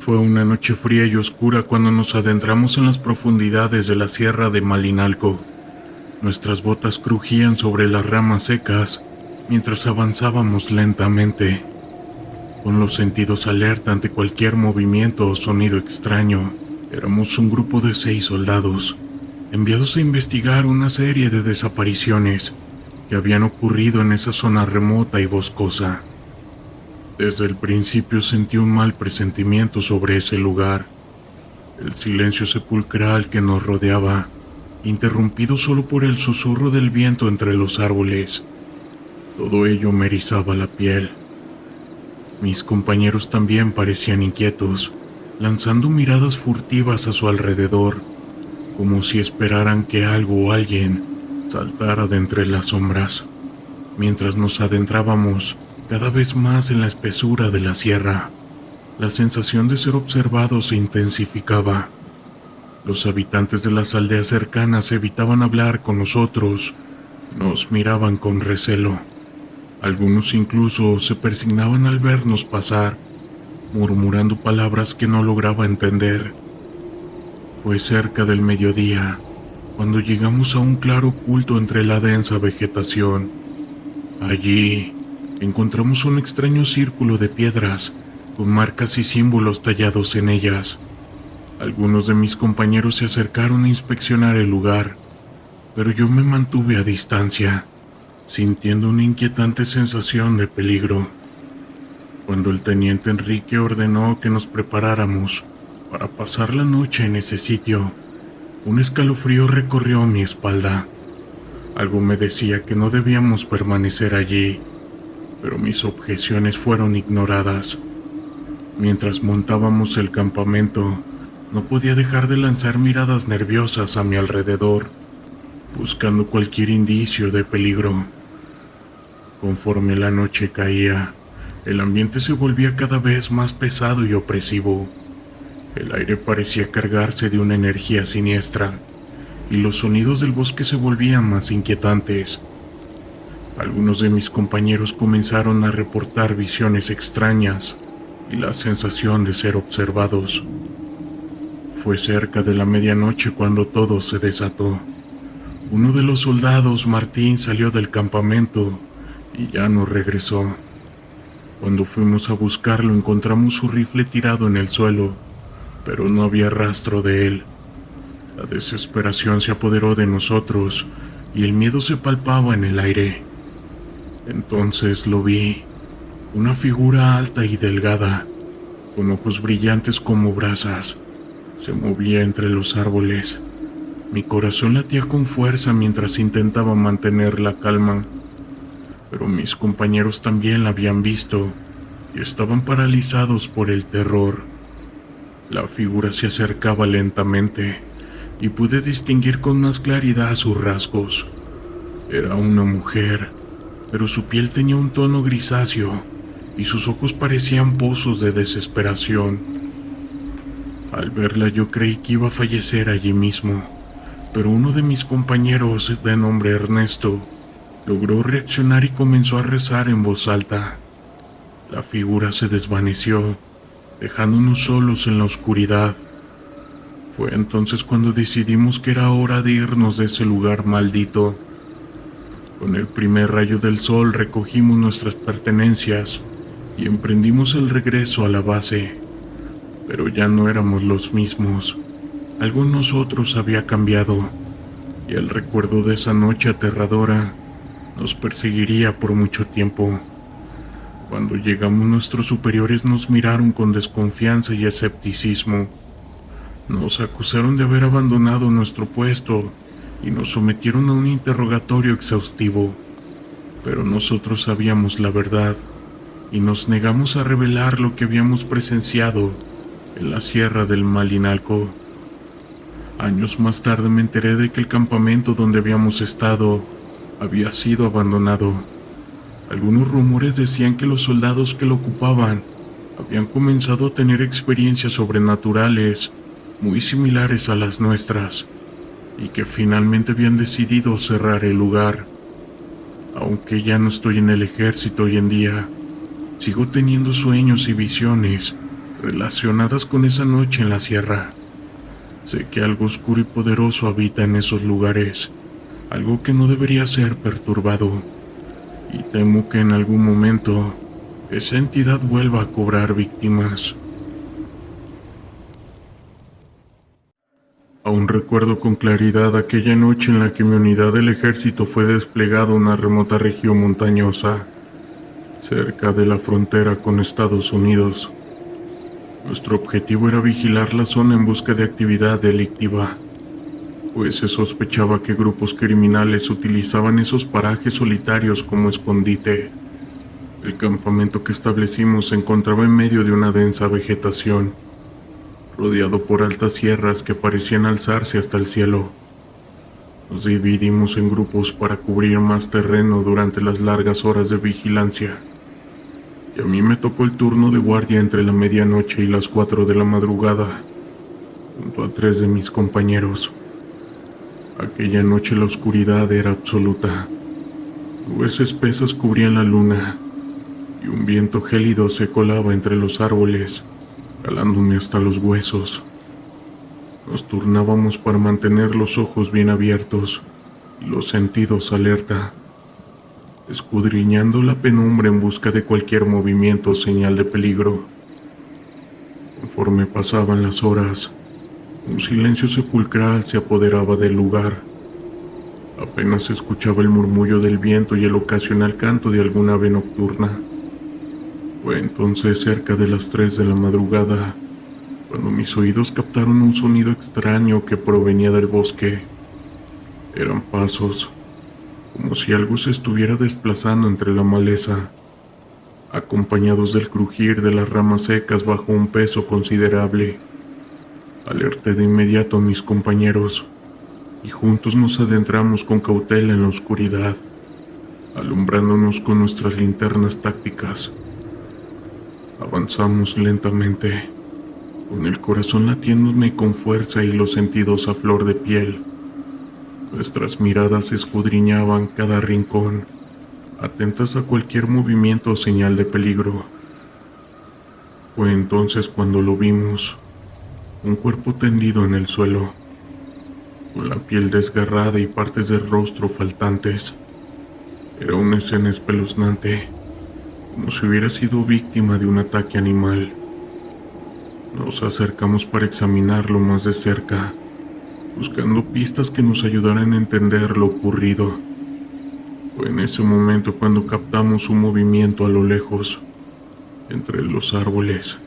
Fue una noche fría y oscura cuando nos adentramos en las profundidades de la sierra de Malinalco. Nuestras botas crujían sobre las ramas secas mientras avanzábamos lentamente, con los sentidos alerta ante cualquier movimiento o sonido extraño. Éramos un grupo de 6 soldados, enviados a investigar una serie de desapariciones que habían ocurrido en esa zona remota y boscosa. Desde el principio sentí un mal presentimiento sobre ese lugar. El silencio sepulcral que nos rodeaba, interrumpido solo por el susurro del viento entre los árboles. Todo ello me erizaba la piel. Mis compañeros también parecían inquietos, lanzando miradas furtivas a su alrededor, como si esperaran que algo o alguien saltara de entre las sombras. Mientras nos adentrábamos cada vez más en la espesura de la sierra, la sensación de ser observados se intensificaba. Los habitantes de las aldeas cercanas evitaban hablar con nosotros, nos miraban con recelo. Algunos incluso se persignaban al vernos pasar, murmurando palabras que no lograba entender. Fue cerca del mediodía, cuando llegamos a un claro oculto entre la densa vegetación. Allí encontramos un extraño círculo de piedras, con marcas y símbolos tallados en ellas. Algunos de mis compañeros se acercaron a inspeccionar el lugar, pero yo me mantuve a distancia, sintiendo una inquietante sensación de peligro. Cuando el teniente Enrique ordenó que nos preparáramos para pasar la noche en ese sitio, un escalofrío recorrió mi espalda. Algo me decía que no debíamos permanecer allí, pero mis objeciones fueron ignoradas. Mientras montábamos el campamento, no podía dejar de lanzar miradas nerviosas a mi alrededor, buscando cualquier indicio de peligro. Conforme la noche caía, el ambiente se volvía cada vez más pesado y opresivo. El aire parecía cargarse de una energía siniestra, y los sonidos del bosque se volvían más inquietantes. Algunos de mis compañeros comenzaron a reportar visiones extrañas y la sensación de ser observados. Fue cerca de la medianoche cuando todo se desató. Uno de los soldados, Martín, salió del campamento y ya no regresó. Cuando fuimos a buscarlo, encontramos su rifle tirado en el suelo, pero no había rastro de él. La desesperación se apoderó de nosotros y el miedo se palpaba en el aire. Entonces lo vi, una figura alta y delgada, con ojos brillantes como brasas. Se movía entre los árboles. Mi corazón latía con fuerza mientras intentaba mantener la calma, pero mis compañeros también la habían visto y estaban paralizados por el terror. La figura se acercaba lentamente y pude distinguir con más claridad sus rasgos. Era una mujer, pero su piel tenía un tono grisáceo y sus ojos parecían pozos de desesperación. Al verla yo creí que iba a fallecer allí mismo, pero uno de mis compañeros, de nombre Ernesto, logró reaccionar y comenzó a rezar en voz alta. La figura se desvaneció, dejándonos solos en la oscuridad. Fue entonces cuando decidimos que era hora de irnos de ese lugar maldito. Con el primer rayo del sol recogimos nuestras pertenencias y emprendimos el regreso a la base. Pero ya no éramos los mismos. Algo en nosotros había cambiado, y el recuerdo de esa noche aterradora nos perseguiría por mucho tiempo. Cuando llegamos, nuestros superiores nos miraron con desconfianza y escepticismo. Nos acusaron de haber abandonado nuestro puesto y nos sometieron a un interrogatorio exhaustivo. Pero nosotros sabíamos la verdad y nos negamos a revelar lo que habíamos presenciado en la sierra del Malinalco. Años más tarde me enteré de que el campamento donde habíamos estado había sido abandonado. Algunos rumores decían que los soldados que lo ocupaban habían comenzado a tener experiencias sobrenaturales muy similares a las nuestras, y que finalmente habían decidido cerrar el lugar. Aunque ya no estoy en el ejército hoy en día, sigo teniendo sueños y visiones relacionadas con esa noche en la sierra. Sé que algo oscuro y poderoso habita en esos lugares, algo que no debería ser perturbado, y temo que en algún momento esa entidad vuelva a cobrar víctimas. Aún recuerdo con claridad aquella noche en la que mi unidad del ejército fue desplegada a una remota región montañosa, cerca de la frontera con Estados Unidos. Nuestro objetivo era vigilar la zona en busca de actividad delictiva, pues se sospechaba que grupos criminales utilizaban esos parajes solitarios como escondite. El campamento que establecimos se encontraba en medio de una densa vegetación, rodeado por altas sierras que parecían alzarse hasta el cielo. Nos dividimos en grupos para cubrir más terreno durante las largas horas de vigilancia, y a mí me tocó el turno de guardia entre la medianoche y las 4 de la madrugada, junto a 3 de mis compañeros. Aquella noche la oscuridad era absoluta. Nubes espesas cubrían la luna, y un viento gélido se colaba entre los árboles, calándome hasta los huesos. Nos turnábamos para mantener los ojos bien abiertos y los sentidos alerta, escudriñando la penumbra en busca de cualquier movimiento o señal de peligro. Conforme pasaban las horas, un silencio sepulcral se apoderaba del lugar. Apenas se escuchaba el murmullo del viento y el ocasional canto de alguna ave nocturna. Fue entonces cerca de las 3 de la madrugada, cuando mis oídos captaron un sonido extraño que provenía del bosque. Eran pasos, como si algo se estuviera desplazando entre la maleza, acompañados del crujir de las ramas secas bajo un peso considerable. Alerté de inmediato a mis compañeros, y juntos nos adentramos con cautela en la oscuridad, alumbrándonos con nuestras linternas tácticas. Avanzamos lentamente, con el corazón latiéndome con fuerza y los sentidos a flor de piel. Nuestras miradas escudriñaban cada rincón, atentas a cualquier movimiento o señal de peligro. Fue entonces cuando lo vimos, un cuerpo tendido en el suelo, con la piel desgarrada y partes del rostro faltantes. Era una escena espeluznante, como si hubiera sido víctima de un ataque animal. Nos acercamos para examinarlo más de cerca, buscando pistas que nos ayudaran a entender lo ocurrido. Fue en ese momento cuando captamos un movimiento a lo lejos, entre los árboles,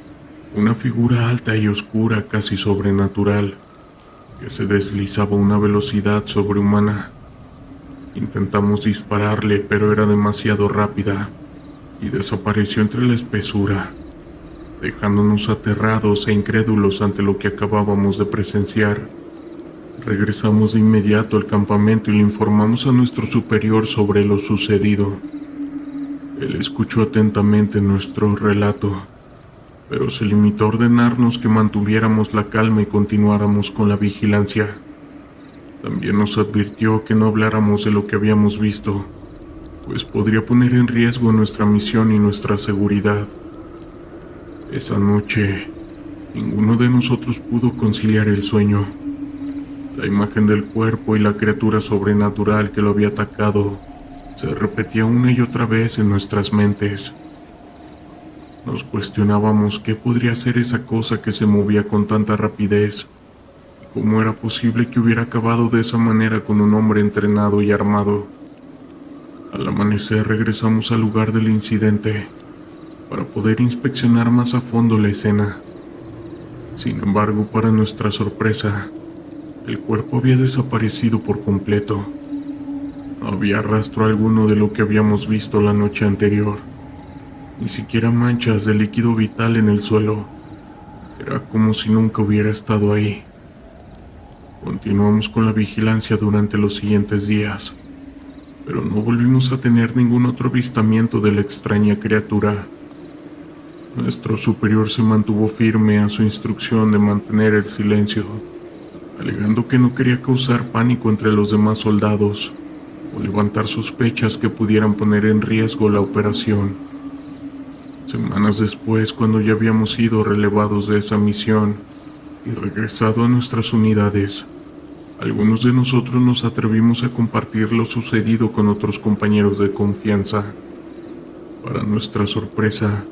una figura alta y oscura, casi sobrenatural, que se deslizaba a una velocidad sobrehumana. Intentamos dispararle, pero era demasiado rápida, y desapareció entre la espesura, dejándonos aterrados e incrédulos ante lo que acabábamos de presenciar. Regresamos de inmediato al campamento y le informamos a nuestro superior sobre lo sucedido. Él escuchó atentamente nuestro relato, pero se limitó a ordenarnos que mantuviéramos la calma y continuáramos con la vigilancia. También nos advirtió que no habláramos de lo que habíamos visto, pues podría poner en riesgo nuestra misión y nuestra seguridad. Esa noche, ninguno de nosotros pudo conciliar el sueño. La imagen del cuerpo y la criatura sobrenatural que lo había atacado se repetía una y otra vez en nuestras mentes. Nos cuestionábamos qué podría ser esa cosa que se movía con tanta rapidez, y cómo era posible que hubiera acabado de esa manera con un hombre entrenado y armado. Al amanecer regresamos al lugar del incidente para poder inspeccionar más a fondo la escena. Sin embargo, para nuestra sorpresa, el cuerpo había desaparecido por completo. No había rastro alguno de lo que habíamos visto la noche anterior, ni siquiera manchas de líquido vital en el suelo. Era como si nunca hubiera estado ahí. Continuamos con la vigilancia durante los siguientes días, pero no volvimos a tener ningún otro avistamiento de la extraña criatura. Nuestro superior se mantuvo firme a su instrucción de mantener el silencio, alegando que no quería causar pánico entre los demás soldados o levantar sospechas que pudieran poner en riesgo la operación. Semanas después, cuando ya habíamos sido relevados de esa misión y regresado a nuestras unidades, algunos de nosotros nos atrevimos a compartir lo sucedido con otros compañeros de confianza. Para nuestra sorpresa,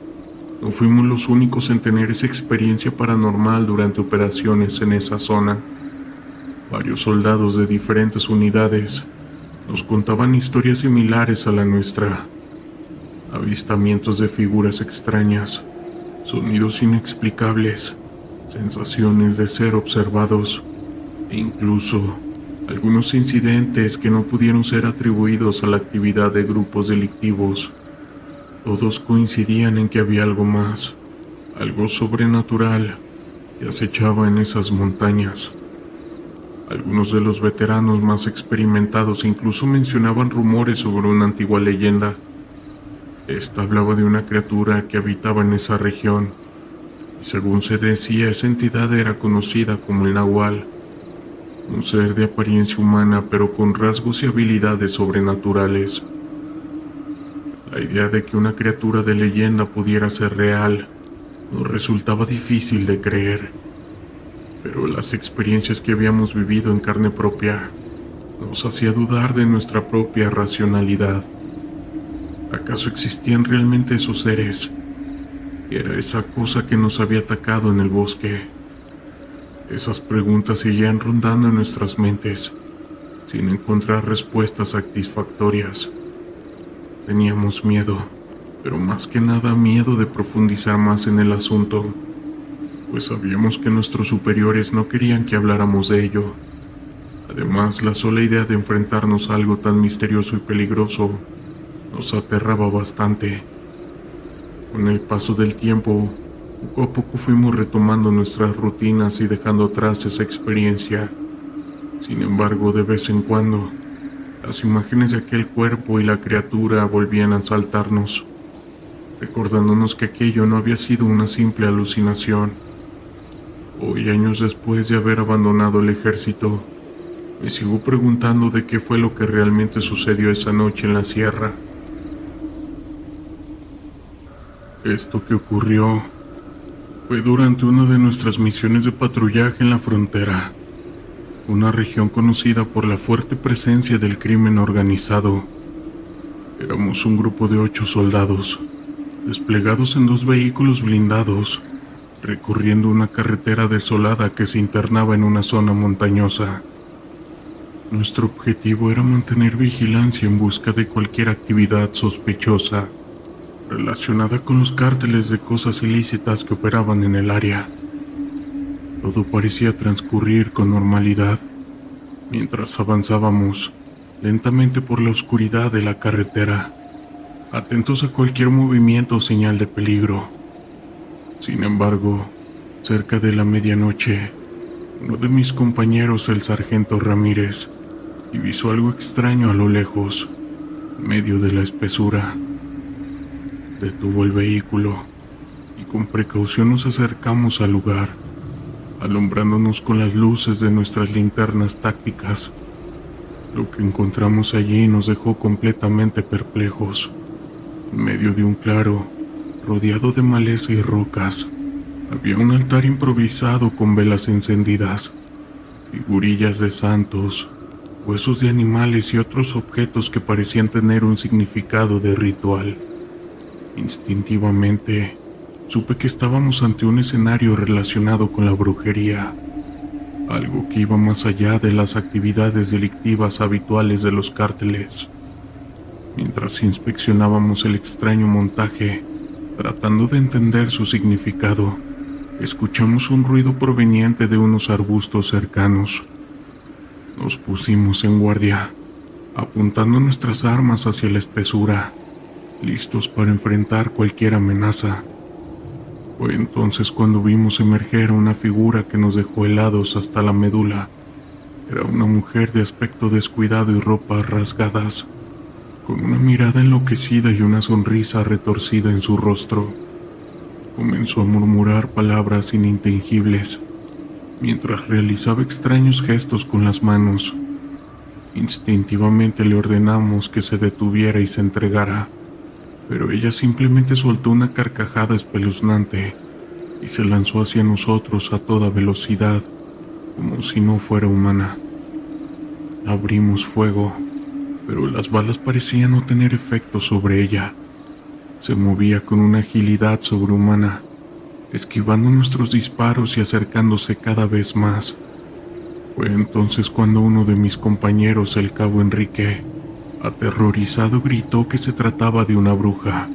no fuimos los únicos en tener esa experiencia paranormal durante operaciones en esa zona. Varios soldados de diferentes unidades nos contaban historias similares a la nuestra. Avistamientos de figuras extrañas, sonidos inexplicables, sensaciones de ser observados e incluso algunos incidentes que no pudieron ser atribuidos a la actividad de grupos delictivos. Todos coincidían en que había algo más, algo sobrenatural que acechaba en esas montañas. Algunos de los veteranos más experimentados incluso mencionaban rumores sobre una antigua leyenda. Esta hablaba de una criatura que habitaba en esa región, y según se decía, esa entidad era conocida como el Nahual, un ser de apariencia humana pero con rasgos y habilidades sobrenaturales. La idea de que una criatura de leyenda pudiera ser real nos resultaba difícil de creer, pero las experiencias que habíamos vivido en carne propia nos hacía dudar de nuestra propia racionalidad. ¿Acaso existían realmente esos seres? ¿Qué era esa cosa que nos había atacado en el bosque? Esas preguntas seguían rondando en nuestras mentes, sin encontrar respuestas satisfactorias. Teníamos miedo, pero más que nada miedo de profundizar más en el asunto, pues sabíamos que nuestros superiores no querían que habláramos de ello. Además, la sola idea de enfrentarnos a algo tan misterioso y peligroso nos aterraba bastante. Con el paso del tiempo, poco a poco fuimos retomando nuestras rutinas y dejando atrás esa experiencia. Sin embargo, de vez en cuando, las imágenes de aquel cuerpo y la criatura volvían a asaltarnos, recordándonos que aquello no había sido una simple alucinación. Hoy, años después de haber abandonado el ejército, me sigo preguntando de qué fue lo que realmente sucedió esa noche en la sierra. Esto que ocurrió fue durante una de nuestras misiones de patrullaje en la frontera, una región conocida por la fuerte presencia del crimen organizado. Éramos un grupo de 8 soldados, desplegados en 2 vehículos blindados, recorriendo una carretera desolada que se internaba en una zona montañosa. Nuestro objetivo era mantener vigilancia en busca de cualquier actividad sospechosa relacionada con los cárteles de cosas ilícitas que operaban en el área. Todo parecía transcurrir con normalidad mientras avanzábamos lentamente por la oscuridad de la carretera, atentos a cualquier movimiento o señal de peligro. Sin embargo, cerca de la medianoche, uno de mis compañeros, el sargento Ramírez, divisó algo extraño a lo lejos, en medio de la espesura. Detuvo el vehículo y con precaución nos acercamos al lugar, alumbrándonos con las luces de nuestras linternas tácticas. Lo que encontramos allí nos dejó completamente perplejos. En medio de un claro, rodeado de maleza y rocas, había un altar improvisado con velas encendidas, figurillas de santos, huesos de animales y otros objetos que parecían tener un significado de ritual. Instintivamente, supe que estábamos ante un escenario relacionado con la brujería, algo que iba más allá de las actividades delictivas habituales de los cárteles. Mientras inspeccionábamos el extraño montaje, tratando de entender su significado, escuchamos un ruido proveniente de unos arbustos cercanos. Nos pusimos en guardia, apuntando nuestras armas hacia la espesura, listos para enfrentar cualquier amenaza. Fue entonces cuando vimos emerger a una figura que nos dejó helados hasta la médula. Era una mujer de aspecto descuidado y ropas rasgadas, con una mirada enloquecida y una sonrisa retorcida en su rostro. Comenzó a murmurar palabras inintengibles, mientras realizaba extraños gestos con las manos. Instintivamente le ordenamos que se detuviera y se entregara. pero ella simplemente soltó una carcajada espeluznante y se lanzó hacia nosotros a toda velocidad, como si no fuera humana. Abrimos fuego, pero las balas parecían no tener efecto sobre ella. Se movía con una agilidad sobrehumana, esquivando nuestros disparos y acercándose cada vez más. Fue entonces cuando uno de mis compañeros, el cabo Enrique, aterrorizado, gritó que se trataba de una bruja.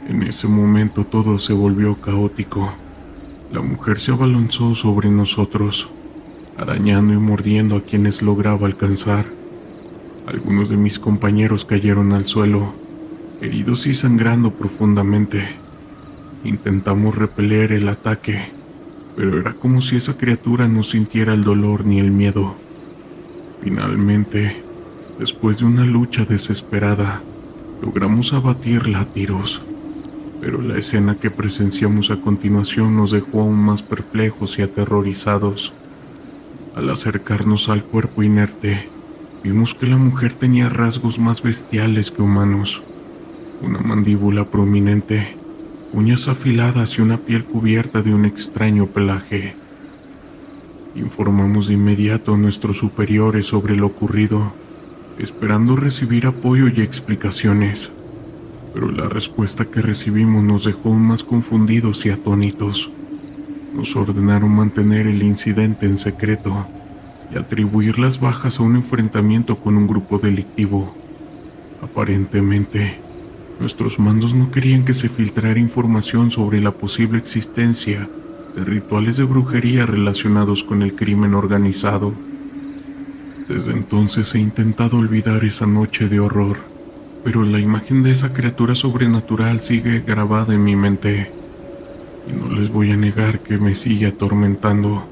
En ese momento todo se volvió caótico. La mujer se abalanzó sobre nosotros, arañando y mordiendo a quienes lograba alcanzar. Algunos de mis compañeros cayeron al suelo, heridos y sangrando profundamente. Intentamos repeler el ataque, pero era como si esa criatura no sintiera el dolor ni el miedo. Finalmente, después de una lucha desesperada, logramos abatirla a tiros, pero la escena que presenciamos a continuación nos dejó aún más perplejos y aterrorizados. Al acercarnos al cuerpo inerte, vimos que la mujer tenía rasgos más bestiales que humanos: una mandíbula prominente, uñas afiladas y una piel cubierta de un extraño pelaje. Informamos de inmediato a nuestros superiores sobre lo ocurrido, esperando recibir apoyo y explicaciones, pero la respuesta que recibimos nos dejó aún más confundidos y atónitos. Nos ordenaron mantener el incidente en secreto y atribuir las bajas a un enfrentamiento con un grupo delictivo. Aparentemente, nuestros mandos no querían que se filtrara información sobre la posible existencia de rituales de brujería relacionados con el crimen organizado. Desde entonces he intentado olvidar esa noche de horror, pero la imagen de esa criatura sobrenatural sigue grabada en mi mente, y no les voy a negar que me sigue atormentando.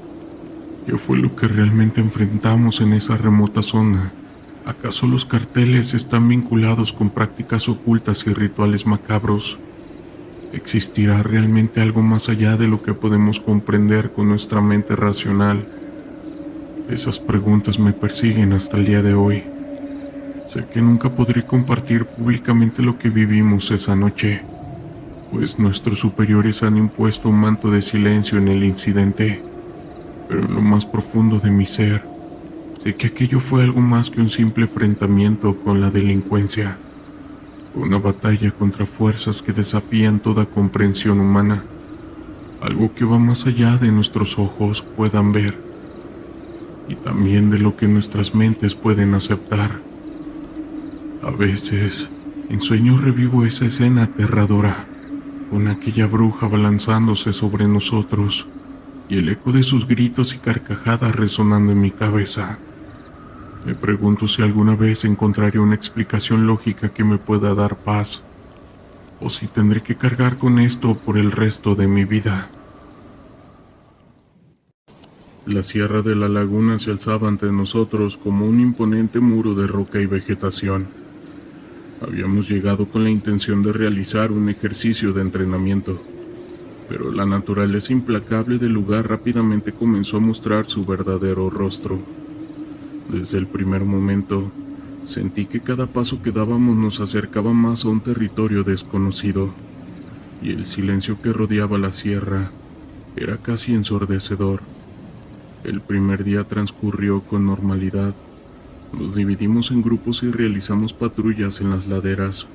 ¿Qué fue lo que realmente enfrentamos en esa remota zona? ¿Acaso los carteles están vinculados con prácticas ocultas y rituales macabros? ¿Existirá realmente algo más allá de lo que podemos comprender con nuestra mente racional? Esas preguntas me persiguen hasta el día de hoy. Sé que nunca podré compartir públicamente lo que vivimos esa noche, pues nuestros superiores han impuesto un manto de silencio en el incidente, pero en lo más profundo de mi ser, sé que aquello fue algo más que un simple enfrentamiento con la delincuencia, una batalla contra fuerzas que desafían toda comprensión humana, algo que va más allá de nuestros ojos puedan ver, y también de lo que nuestras mentes pueden aceptar. A veces, en sueños revivo esa escena aterradora, con aquella bruja balanzándose sobre nosotros, y el eco de sus gritos y carcajadas resonando en mi cabeza. Me pregunto si alguna vez encontraré una explicación lógica que me pueda dar paz, o si tendré que cargar con esto por el resto de mi vida. La sierra de la laguna se alzaba ante nosotros como un imponente muro de roca y vegetación. Habíamos llegado con la intención de realizar un ejercicio de entrenamiento, pero la naturaleza implacable del lugar rápidamente comenzó a mostrar su verdadero rostro. Desde el primer momento, sentí que cada paso que dábamos nos acercaba más a un territorio desconocido, y el silencio que rodeaba la sierra era casi ensordecedor. El primer día transcurrió con normalidad. Nos dividimos en grupos y realizamos patrullas en las laderas,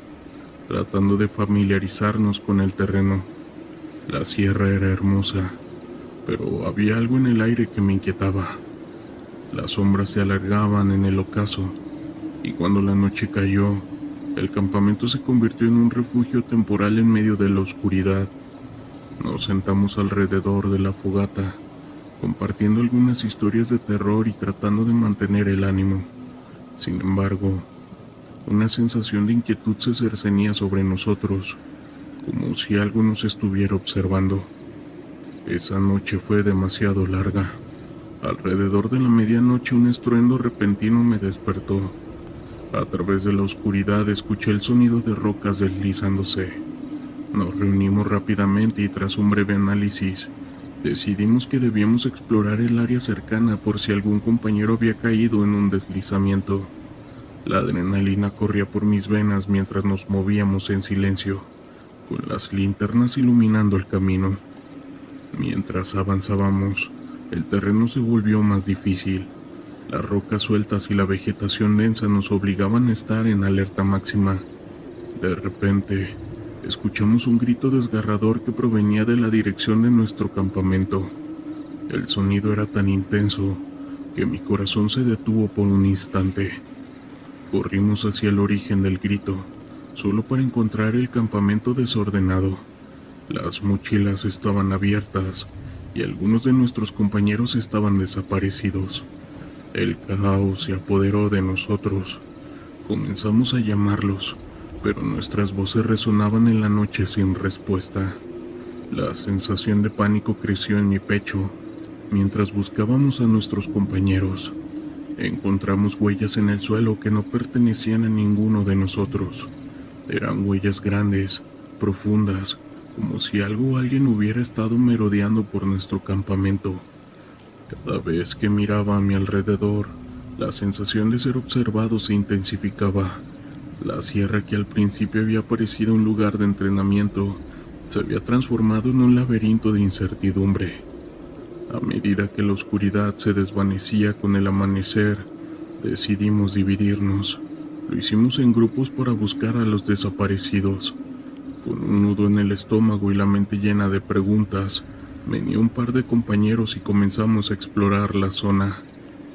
tratando de familiarizarnos con el terreno. La sierra era hermosa, pero había algo en el aire que me inquietaba. Las sombras se alargaban en el ocaso, y cuando la noche cayó, el campamento se convirtió en un refugio temporal en medio de la oscuridad. Nos sentamos alrededor de la fogata, compartiendo algunas historias de terror y tratando de mantener el ánimo. Sin embargo, una sensación de inquietud se cercenía sobre nosotros, como si algo nos estuviera observando. Esa noche fue demasiado larga. Alrededor de la medianoche un estruendo repentino me despertó. A través de la oscuridad escuché el sonido de rocas deslizándose. Nos reunimos rápidamente y tras un breve análisis, decidimos que debíamos explorar el área cercana por si algún compañero había caído en un deslizamiento. La adrenalina corría por mis venas mientras nos movíamos en silencio, con las linternas iluminando el camino. Mientras avanzábamos, el terreno se volvió más difícil. Las rocas sueltas y la vegetación densa nos obligaban a estar en alerta máxima. De repente, escuchamos un grito desgarrador que provenía de la dirección de nuestro campamento. El sonido era tan intenso que mi corazón se detuvo por un instante. Corrimos hacia el origen del grito, solo para encontrar el campamento desordenado. Las mochilas estaban abiertas y algunos de nuestros compañeros estaban desaparecidos. El caos se apoderó de nosotros. Comenzamos a llamarlos, pero nuestras voces resonaban en la noche sin respuesta. La sensación de pánico creció en mi pecho mientras buscábamos a nuestros compañeros. Encontramos huellas en el suelo que no pertenecían a ninguno de nosotros. Eran huellas grandes, profundas, como si algo o alguien hubiera estado merodeando por nuestro campamento. Cada vez que miraba a mi alrededor, la sensación de ser observado se intensificaba. La sierra, que al principio había parecido un lugar de entrenamiento, se había transformado en un laberinto de incertidumbre. A medida que la oscuridad se desvanecía con el amanecer, decidimos dividirnos. Lo hicimos en grupos para buscar a los desaparecidos. Con un nudo en el estómago y la mente llena de preguntas, me uní a un par de compañeros y comenzamos a explorar la zona.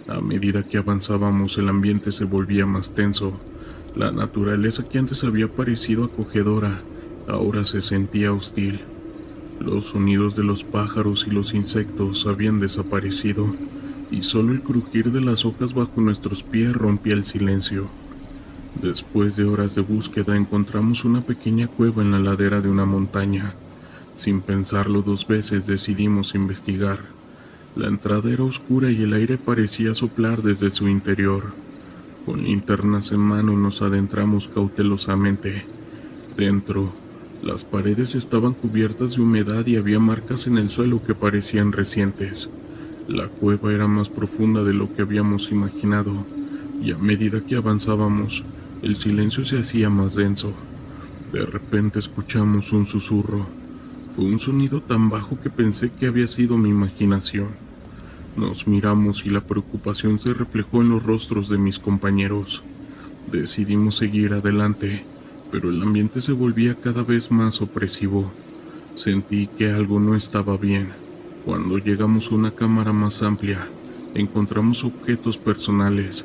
A medida que avanzábamos, el ambiente se volvía más tenso. La naturaleza, que antes había parecido acogedora, ahora se sentía hostil. Los sonidos de los pájaros y los insectos habían desaparecido, y solo el crujir de las hojas bajo nuestros pies rompía el silencio. Después de horas de búsqueda, encontramos una pequeña cueva en la ladera de una montaña. Sin pensarlo dos veces, decidimos investigar. La entrada era oscura y el aire parecía soplar desde su interior. Con linternas en mano nos adentramos cautelosamente. Dentro, las paredes estaban cubiertas de humedad y había marcas en el suelo que parecían recientes. La cueva era más profunda de lo que habíamos imaginado, y a medida que avanzábamos, el silencio se hacía más denso. De repente escuchamos un susurro. Fue un sonido tan bajo que pensé que había sido mi imaginación. Nos miramos y la preocupación se reflejó en los rostros de mis compañeros. Decidimos seguir adelante, pero el ambiente se volvía cada vez más opresivo. Sentí que algo no estaba bien. Cuando llegamos a una cámara más amplia, encontramos objetos personales,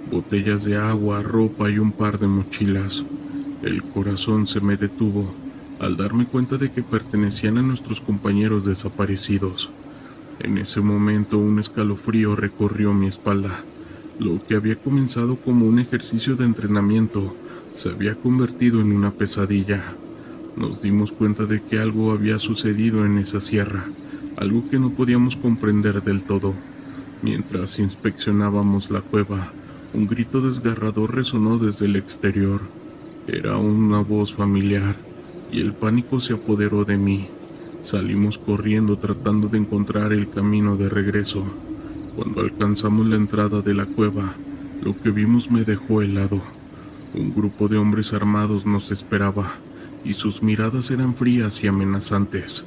botellas de agua, ropa y un par de mochilas. El corazón se me detuvo al darme cuenta de que pertenecían a nuestros compañeros desaparecidos. En ese momento un escalofrío recorrió mi espalda. Lo que había comenzado como un ejercicio de entrenamiento se había convertido en una pesadilla. Nos dimos cuenta de que algo había sucedido en esa sierra, algo que no podíamos comprender del todo. Mientras inspeccionábamos la cueva, un grito desgarrador resonó desde el exterior. Era una voz familiar, y el pánico se apoderó de mí. Salimos corriendo tratando de encontrar el camino de regreso. Cuando alcanzamos la entrada de la cueva, lo que vimos me dejó helado. Un grupo de hombres armados nos esperaba, y sus miradas eran frías y amenazantes.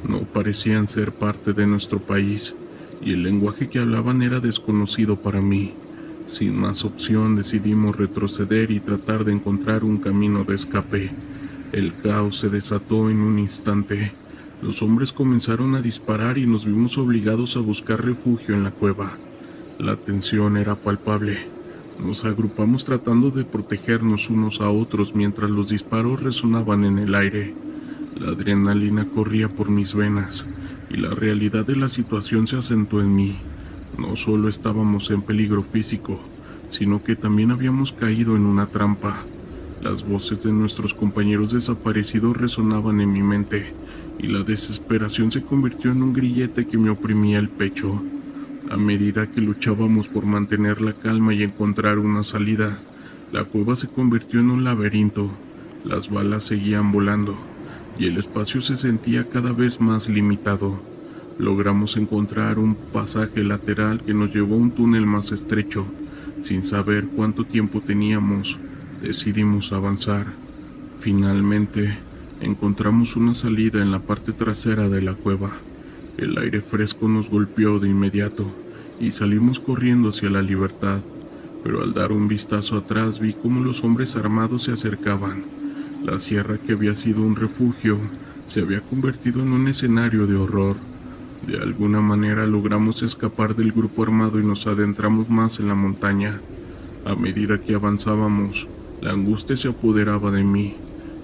No parecían ser parte de nuestro país, y el lenguaje que hablaban era desconocido para mí. Sin más opción, decidimos retroceder y tratar de encontrar un camino de escape. El caos se desató en un instante. Los hombres comenzaron a disparar y nos vimos obligados a buscar refugio en la cueva. La tensión era palpable. Nos agrupamos tratando de protegernos unos a otros mientras los disparos resonaban en el aire. La adrenalina corría por mis venas, y la realidad de la situación se acentuó en mí. No solo estábamos en peligro físico, sino que también habíamos caído en una trampa. Las voces de nuestros compañeros desaparecidos resonaban en mi mente, y la desesperación se convirtió en un grillete que me oprimía el pecho. A medida que luchábamos por mantener la calma y encontrar una salida, la cueva se convirtió en un laberinto. Las balas seguían volando, y el espacio se sentía cada vez más limitado. Logramos encontrar un pasaje lateral que nos llevó a un túnel más estrecho, Sin saber cuánto tiempo teníamos, decidimos avanzar. Finalmente, encontramos una salida en la parte trasera de la cueva. El aire fresco nos golpeó de inmediato y salimos corriendo hacia la libertad, pero al dar un vistazo atrás vi cómo los hombres armados se acercaban. La sierra, que había sido un refugio, se había convertido en un escenario de horror. De alguna manera logramos escapar del grupo armado y nos adentramos más en la montaña. A medida que avanzábamos, la angustia se apoderaba de mí.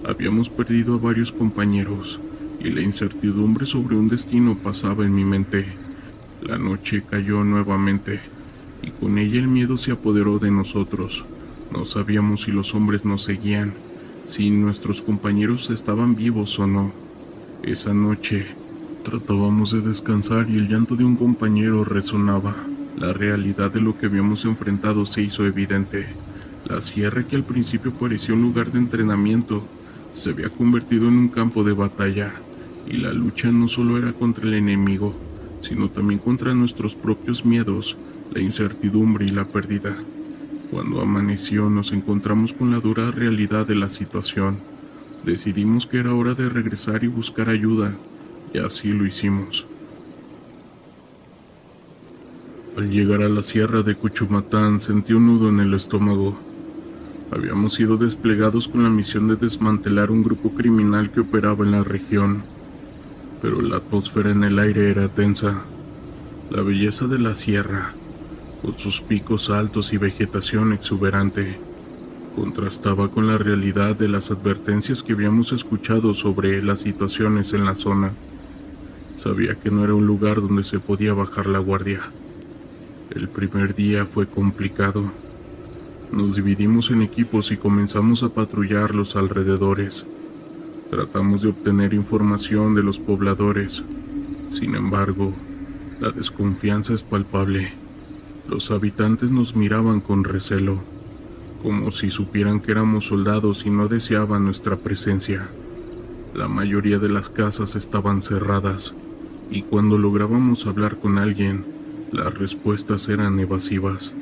Habíamos perdido a varios compañeros y la incertidumbre sobre un destino pasaba en mi mente. La noche cayó nuevamente y con ella el miedo se apoderó de nosotros. No sabíamos si los hombres nos seguían, si nuestros compañeros estaban vivos o no. Esa noche tratábamos de descansar y el llanto de un compañero resonaba. La realidad de lo que habíamos enfrentado se hizo evidente. La sierra, que al principio parecía un lugar de entrenamiento, se había convertido en un campo de batalla, y la lucha no solo era contra el enemigo, sino también contra nuestros propios miedos, la incertidumbre y la pérdida. Cuando amaneció nos encontramos con la dura realidad de la situación. Decidimos que era hora de regresar y buscar ayuda, y así lo hicimos. Al llegar a la sierra de Cuchumatán sentí un nudo en el estómago. Habíamos sido desplegados con la misión de desmantelar un grupo criminal que operaba en la región, pero la atmósfera en el aire era tensa. La belleza de la sierra, con sus picos altos y vegetación exuberante, contrastaba con la realidad de las advertencias que habíamos escuchado sobre las situaciones en la zona. Sabía que no era un lugar donde se podía bajar la guardia. El primer día fue complicado. Nos dividimos en equipos y comenzamos a patrullar los alrededores. Tratamos de obtener información de los pobladores. Sin embargo, la desconfianza es palpable. Los habitantes nos miraban con recelo, como si supieran que éramos soldados y no deseaban nuestra presencia. La mayoría de las casas estaban cerradas, y cuando lográbamos hablar con alguien, las respuestas eran evasivas.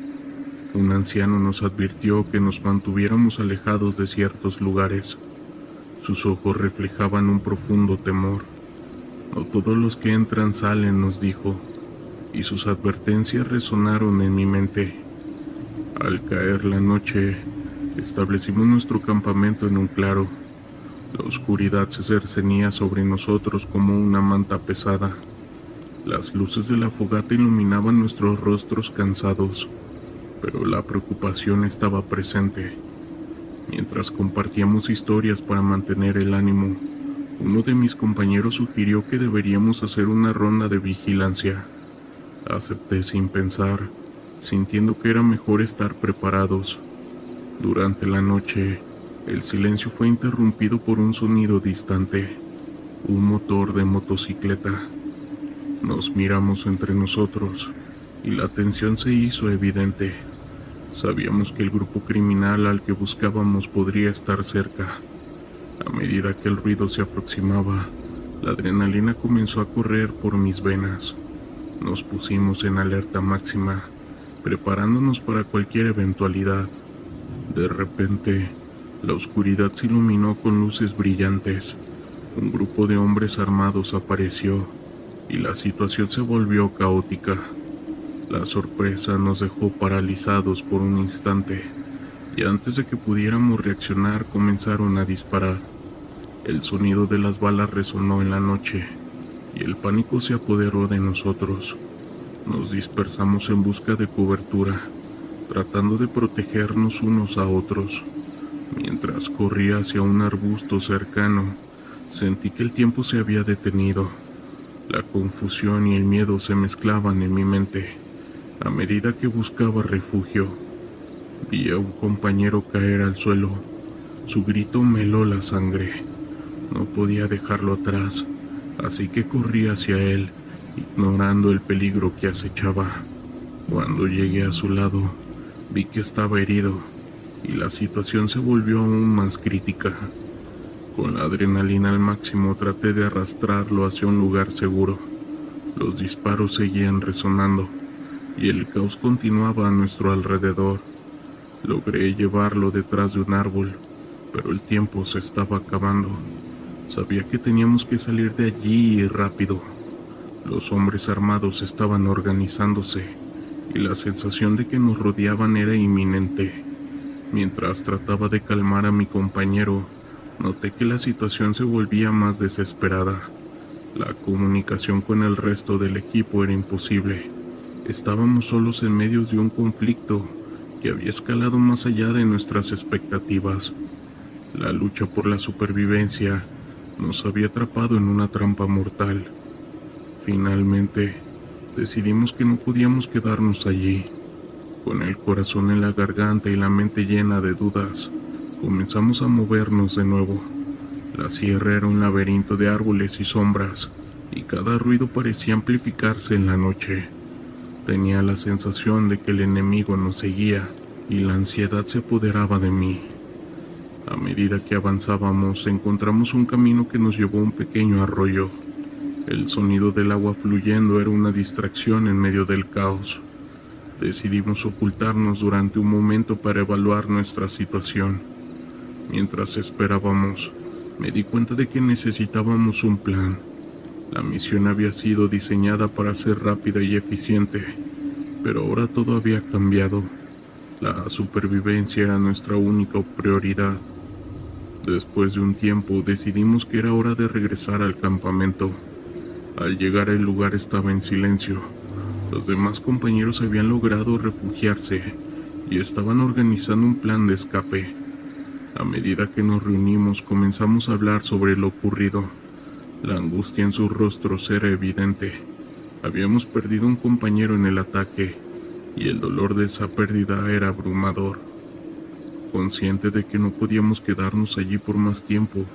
Un anciano nos advirtió que nos mantuviéramos alejados de ciertos lugares. Sus ojos reflejaban un profundo temor. No todos los que entran salen, nos dijo, y sus advertencias resonaron en mi mente. Al caer la noche, establecimos nuestro campamento en un claro. La oscuridad se cercenía sobre nosotros como una manta pesada. Las luces de la fogata iluminaban nuestros rostros cansados, pero la preocupación estaba presente. Mientras compartíamos historias para mantener el ánimo, uno de mis compañeros sugirió que deberíamos hacer una ronda de vigilancia. Acepté sin pensar, sintiendo que era mejor estar preparados. Durante la noche, el silencio fue interrumpido por un sonido distante, un motor de motocicleta. Nos miramos entre nosotros, y la tensión se hizo evidente. Sabíamos que el grupo criminal al que buscábamos podría estar cerca. A medida que el ruido se aproximaba, la adrenalina comenzó a correr por mis venas. Nos pusimos en alerta máxima, preparándonos para cualquier eventualidad. De repente, la oscuridad se iluminó con luces brillantes. Un grupo de hombres armados apareció, y la situación se volvió caótica. La sorpresa nos dejó paralizados por un instante, y antes de que pudiéramos reaccionar comenzaron a disparar. El sonido de las balas resonó en la noche, y el pánico se apoderó de nosotros. Nos dispersamos en busca de cobertura, tratando de protegernos unos a otros. Mientras corría hacia un arbusto cercano, sentí que el tiempo se había detenido. La confusión y el miedo se mezclaban en mi mente. A medida que buscaba refugio, vi a un compañero caer al suelo. Su grito me heló la sangre. No podía dejarlo atrás, así que corrí hacia él, ignorando el peligro que acechaba. Cuando llegué a su lado, vi que estaba herido, y la situación se volvió aún más crítica. Con la adrenalina al máximo traté de arrastrarlo hacia un lugar seguro. Los disparos seguían resonando, y el caos continuaba a nuestro alrededor. Logré llevarlo detrás de un árbol, pero el tiempo se estaba acabando. Sabía que teníamos que salir de allí y rápido. Los hombres armados estaban organizándose, y la sensación de que nos rodeaban era inminente. Mientras trataba de calmar a mi compañero, noté que la situación se volvía más desesperada. La comunicación con el resto del equipo era imposible. Estábamos solos en medio de un conflicto que había escalado más allá de nuestras expectativas. La lucha por la supervivencia nos había atrapado en una trampa mortal. Finalmente, decidimos que no podíamos quedarnos allí. Con el corazón en la garganta y la mente llena de dudas, comenzamos a movernos de nuevo. La sierra era un laberinto de árboles y sombras, y cada ruido parecía amplificarse en la noche. Tenía la sensación de que el enemigo nos seguía, y la ansiedad se apoderaba de mí. A medida que avanzábamos, encontramos un camino que nos llevó a un pequeño arroyo. El sonido del agua fluyendo era una distracción en medio del caos. Decidimos ocultarnos durante un momento para evaluar nuestra situación. Mientras esperábamos, me di cuenta de que necesitábamos un plan. La misión había sido diseñada para ser rápida y eficiente, pero ahora todo había cambiado. La supervivencia era nuestra única prioridad. Después de un tiempo, decidimos que era hora de regresar al campamento. Al llegar el lugar estaba en silencio. Los demás compañeros habían logrado refugiarse y estaban organizando un plan de escape. A medida que nos reunimos, comenzamos a hablar sobre lo ocurrido. La angustia en sus rostros era evidente. Habíamos perdido un compañero en el ataque, y el dolor de esa pérdida era abrumador. Consciente de que no podíamos quedarnos allí por más tiempo,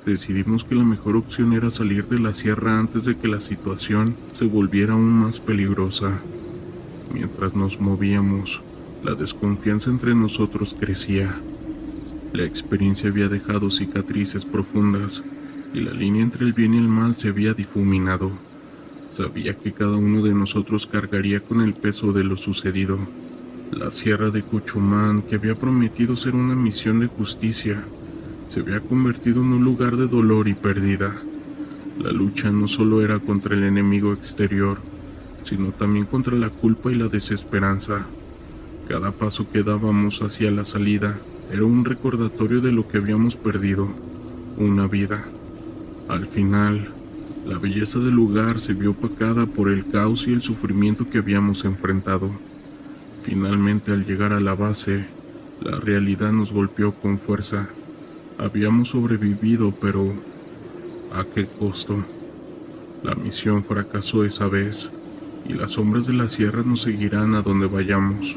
decidimos que la mejor opción era salir de la sierra antes de que la situación se volviera aún más peligrosa. Mientras nos movíamos, la desconfianza entre nosotros crecía. La experiencia había dejado cicatrices profundas, y la línea entre el bien y el mal se había difuminado. Sabía que cada uno de nosotros cargaría con el peso de lo sucedido. La sierra de Cuchumán, que había prometido ser una misión de justicia, se había convertido en un lugar de dolor y pérdida. La lucha no solo era contra el enemigo exterior, sino también contra la culpa y la desesperanza. Cada paso que dábamos hacia la salida era un recordatorio de lo que habíamos perdido, una vida. Al final, la belleza del lugar se vio opacada por el caos y el sufrimiento que habíamos enfrentado. Finalmente, al llegar a la base, la realidad nos golpeó con fuerza. Habíamos sobrevivido, pero ¿a qué costo? La misión fracasó esa vez, y las sombras de la sierra nos seguirán a donde vayamos.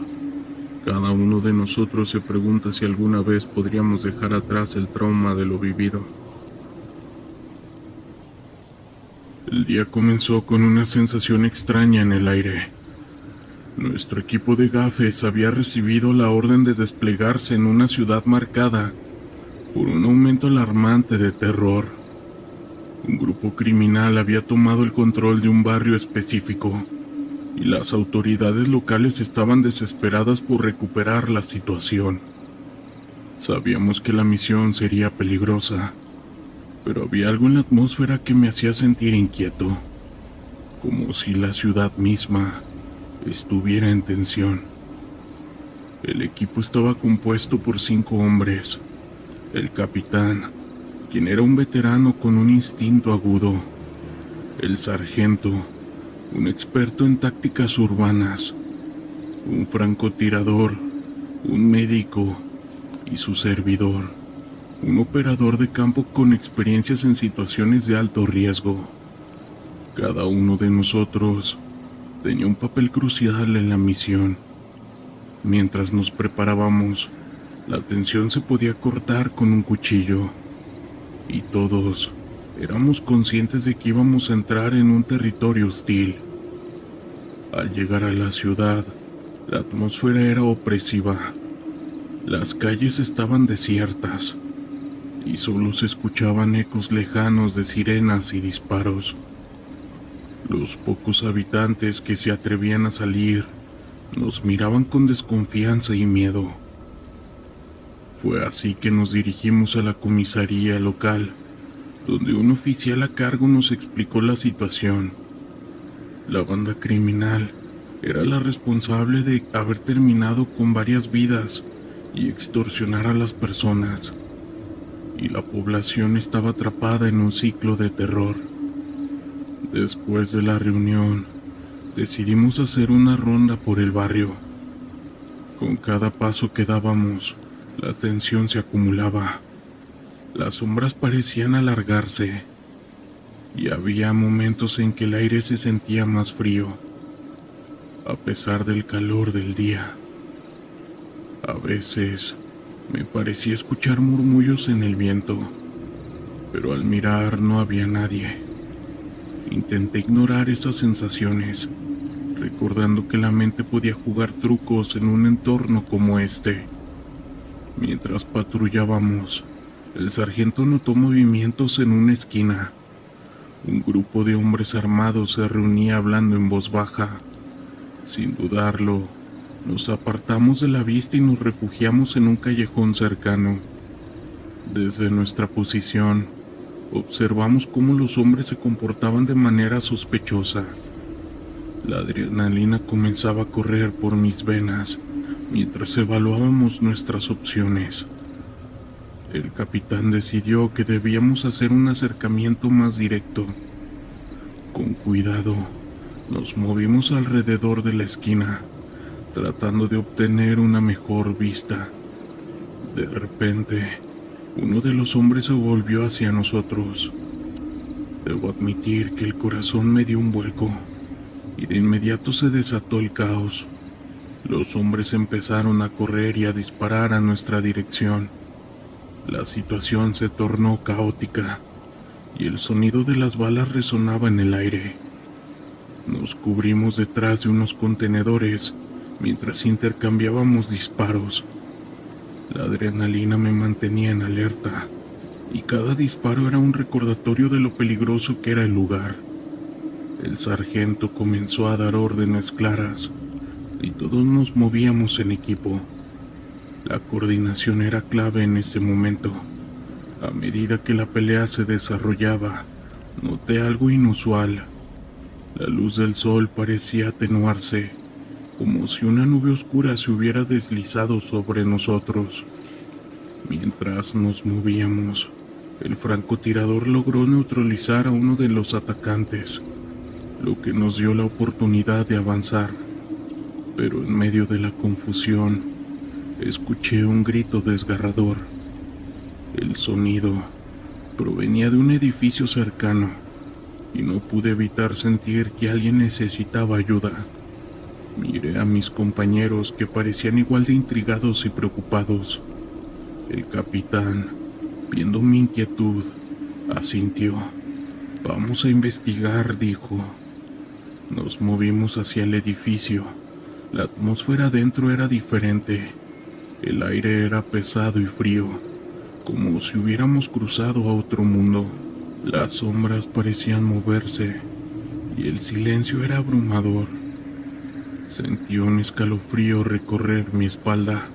Cada uno de nosotros se pregunta si alguna vez podríamos dejar atrás el trauma de lo vivido. El día comenzó con una sensación extraña en el aire. Nuestro equipo de gafes había recibido la orden de desplegarse en una ciudad marcada por un aumento alarmante de terror. Un grupo criminal había tomado el control de un barrio específico, y las autoridades locales estaban desesperadas por recuperar la situación. Sabíamos que la misión sería peligrosa, pero había algo en la atmósfera que me hacía sentir inquieto, como si la ciudad misma estuviera en tensión. El equipo estaba compuesto por 5 hombres. El capitán, quien era un veterano con un instinto agudo. El sargento, un experto en tácticas urbanas. Un francotirador, un médico y su servidor, un operador de campo con experiencias en situaciones de alto riesgo. Cada uno de nosotros tenía un papel crucial en la misión. Mientras nos preparábamos, la tensión se podía cortar con un cuchillo, y todos éramos conscientes de que íbamos a entrar en un territorio hostil. Al llegar a la ciudad, la atmósfera era opresiva. Las calles estaban desiertas, y solo se escuchaban ecos lejanos de sirenas y disparos. Los pocos habitantes que se atrevían a salir Nos miraban con desconfianza y miedo. Fue así que nos dirigimos a la comisaría local, donde un oficial a cargo nos explicó la situación. La banda criminal era la responsable de haber terminado con varias vidas y extorsionar a las personas, y la población estaba atrapada en un ciclo de terror. Después de la reunión, decidimos hacer una ronda por el barrio. Con cada paso que dábamos, la tensión se acumulaba. Las sombras parecían alargarse, y había momentos en que el aire se sentía más frío, a pesar del calor del día. A veces me parecía escuchar murmullos en el viento, pero al mirar no había nadie. Intenté ignorar esas sensaciones, recordando que la mente podía jugar trucos en un entorno como este. Mientras patrullábamos, el sargento notó movimientos en una esquina. Un grupo de hombres armados se reunía hablando en voz baja. Sin dudarlo, nos apartamos de la vista y nos refugiamos en un callejón cercano. Desde nuestra posición, observamos cómo los hombres se comportaban de manera sospechosa. La adrenalina comenzaba a correr por mis venas mientras evaluábamos nuestras opciones. El capitán decidió que debíamos hacer un acercamiento más directo. Con cuidado, nos movimos alrededor de la esquina, tratando de obtener una mejor vista. De repente, uno de los hombres se volvió hacia nosotros. Debo admitir que el corazón me dio un vuelco, y de inmediato se desató el caos. Los hombres empezaron a correr y a disparar a nuestra dirección. La situación se tornó caótica, y el sonido de las balas resonaba en el aire. Nos cubrimos detrás de unos contenedores mientras intercambiábamos disparos. La adrenalina me mantenía en alerta, y cada disparo era un recordatorio de lo peligroso que era el lugar. El sargento comenzó a dar órdenes claras, y todos nos movíamos en equipo. La coordinación era clave en ese momento. A medida que la pelea se desarrollaba, noté algo inusual. La luz del sol parecía atenuarse, como si una nube oscura se hubiera deslizado sobre nosotros. Mientras nos movíamos, el francotirador logró neutralizar a uno de los atacantes, lo que nos dio la oportunidad de avanzar. Pero en medio de la confusión, escuché un grito desgarrador. El sonido provenía de un edificio cercano, y no pude evitar sentir que alguien necesitaba ayuda. Miré a mis compañeros, que parecían igual de intrigados y preocupados. El capitán, viendo mi inquietud, asintió. «Vamos a investigar», dijo. Nos movimos hacia el edificio. La atmósfera dentro era diferente. El aire era pesado y frío, como si hubiéramos cruzado a otro mundo. Las sombras parecían moverse, y el silencio era abrumador. Sentí un escalofrío recorrer mi espalda,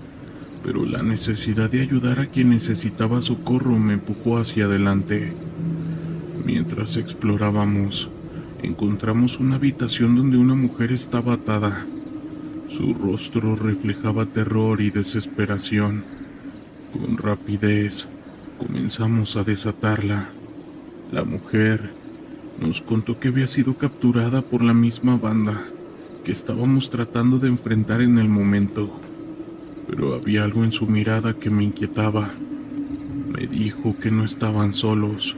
pero la necesidad de ayudar a quien necesitaba socorro me empujó hacia adelante. Mientras explorábamos, encontramos una habitación donde una mujer estaba atada. Su rostro reflejaba terror y desesperación. Con rapidez, comenzamos a desatarla. La mujer nos contó que había sido capturada por la misma banda que estábamos tratando de enfrentar en el momento, pero había algo en su mirada que me inquietaba. Me dijo que no estaban solos.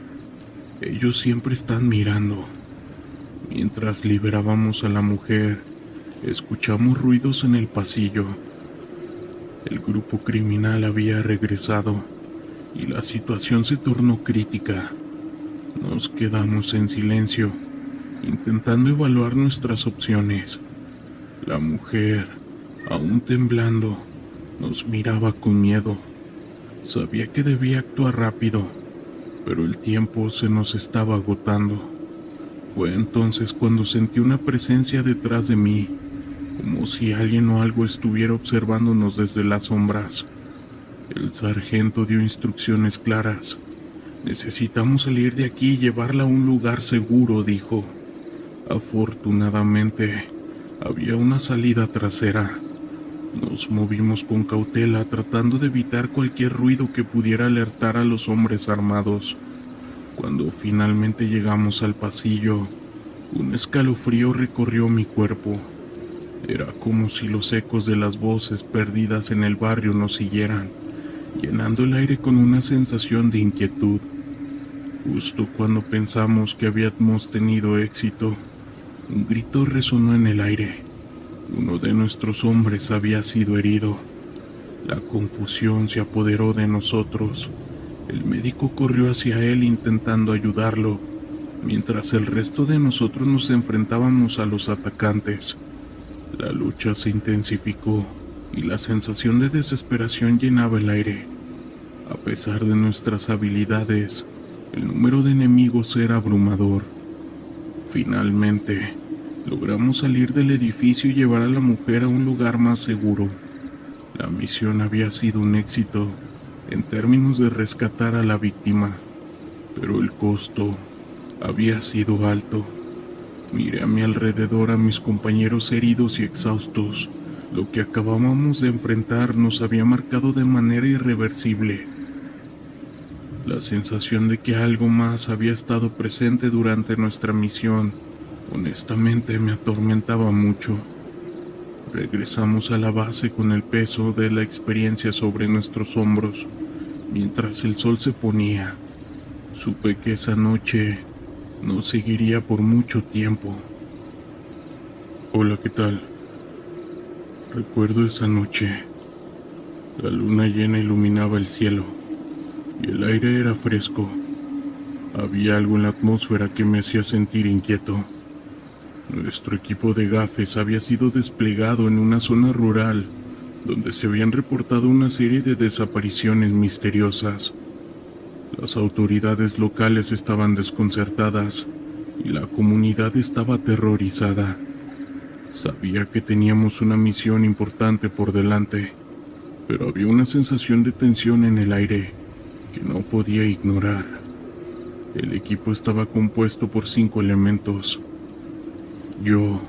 Ellos siempre están mirando. Mientras liberábamos a la mujer, escuchamos ruidos en el pasillo. El grupo criminal había regresado, y la situación se tornó crítica. Nos quedamos en silencio, intentando evaluar nuestras opciones. La mujer, aún temblando, nos miraba con miedo. Sabía que debía actuar rápido, pero el tiempo se nos estaba agotando. Fue entonces cuando sentí una presencia detrás de mí. como si alguien o algo estuviera observándonos desde las sombras. El sargento dio instrucciones claras. Necesitamos salir de aquí y llevarla a un lugar seguro, dijo. Afortunadamente, había una salida trasera. Nos movimos con cautela tratando de evitar cualquier ruido que pudiera alertar a los hombres armados. Cuando finalmente llegamos al pasillo, un escalofrío recorrió mi cuerpo. Era como si los ecos de las voces perdidas en el barrio nos siguieran, llenando el aire con una sensación de inquietud. Justo cuando pensamos que habíamos tenido éxito, un grito resonó en el aire. Uno de nuestros hombres había sido herido. La confusión se apoderó de nosotros. El médico corrió hacia él intentando ayudarlo, mientras el resto de nosotros nos enfrentábamos a los atacantes. La lucha se intensificó y la sensación de desesperación llenaba el aire. A pesar de nuestras habilidades, el número de enemigos era abrumador. Finalmente, logramos salir del edificio y llevar a la mujer a un lugar más seguro. La misión había sido un éxito en términos de rescatar a la víctima, pero el costo había sido alto. Miré a mi alrededor a mis compañeros heridos y exhaustos. Lo que acabábamos de enfrentar nos había marcado de manera irreversible. La sensación de que algo más había estado presente durante nuestra misión, honestamente, me atormentaba mucho. Regresamos a la base con el peso de la experiencia sobre nuestros hombros, mientras el sol se ponía. Supe que esa noche no seguiría por mucho tiempo. Hola, ¿qué tal? Recuerdo esa noche. La luna llena iluminaba el cielo y el aire era fresco. Había algo en la atmósfera que me hacía sentir inquieto. Nuestro equipo de gafes había sido desplegado en una zona rural donde se habían reportado una serie de desapariciones misteriosas. Las autoridades locales estaban desconcertadas y la comunidad estaba aterrorizada. Sabía que teníamos una misión importante por delante, pero había una sensación de tensión en el aire que no podía ignorar. El equipo estaba compuesto por 5 elementos. Yo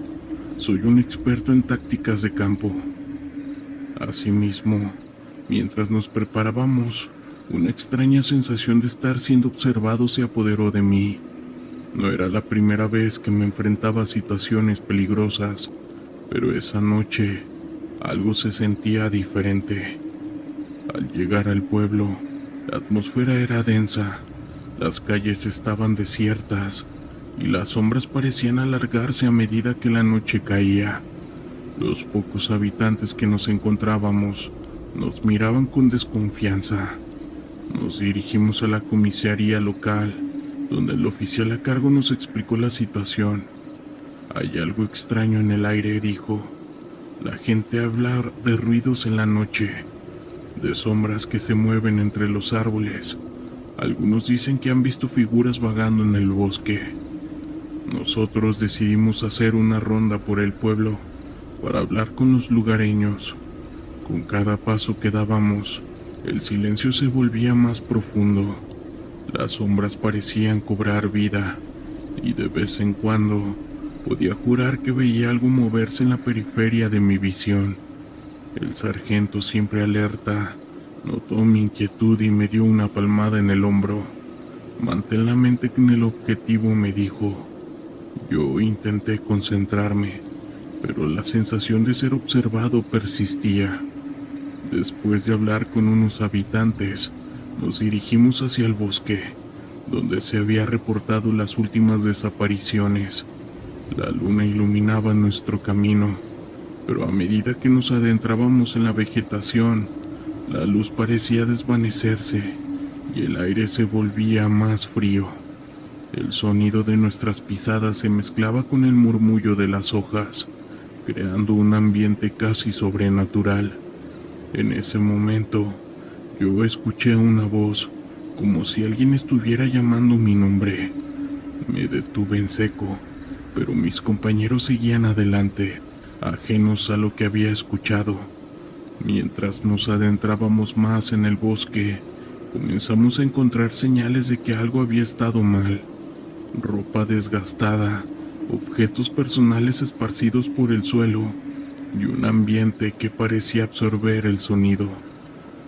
soy un experto en tácticas de campo. Asimismo, mientras nos preparábamos, una extraña sensación de estar siendo observado se apoderó de mí. No era la primera vez que me enfrentaba a situaciones peligrosas, pero esa noche algo se sentía diferente. Al llegar al pueblo, la atmósfera era densa, las calles estaban desiertas y las sombras parecían alargarse a medida que la noche caía. Los pocos habitantes que nos encontrábamos nos miraban con desconfianza. Nos dirigimos a la comisaría local, donde el oficial a cargo nos explicó la situación. Hay algo extraño en el aire, dijo. La gente habla de ruidos en la noche, de sombras que se mueven entre los árboles. Algunos dicen que han visto figuras vagando en el bosque. Nosotros decidimos hacer una ronda por el pueblo para hablar con los lugareños. Con cada paso que dábamos, el silencio se volvía más profundo. Las sombras parecían cobrar vida, y de vez en cuando podía jurar que veía algo moverse en la periferia de mi visión. El sargento, siempre alerta, notó mi inquietud y me dio una palmada en el hombro. Mantén la mente en el objetivo, me dijo. Yo intenté concentrarme, pero la sensación de ser observado persistía. Después de hablar con unos habitantes, nos dirigimos hacia el bosque, donde se había reportado las últimas desapariciones. La luna iluminaba nuestro camino, pero a medida que nos adentrábamos en la vegetación, la luz parecía desvanecerse y el aire se volvía más frío. El sonido de nuestras pisadas se mezclaba con el murmullo de las hojas, creando un ambiente casi sobrenatural. En ese momento, yo escuché una voz, como si alguien estuviera llamando mi nombre. Me detuve en seco, pero mis compañeros seguían adelante, ajenos a lo que había escuchado. Mientras nos adentrábamos más en el bosque, comenzamos a encontrar señales de que algo había estado mal. Ropa desgastada, objetos personales esparcidos por el suelo y un ambiente que parecía absorber el sonido.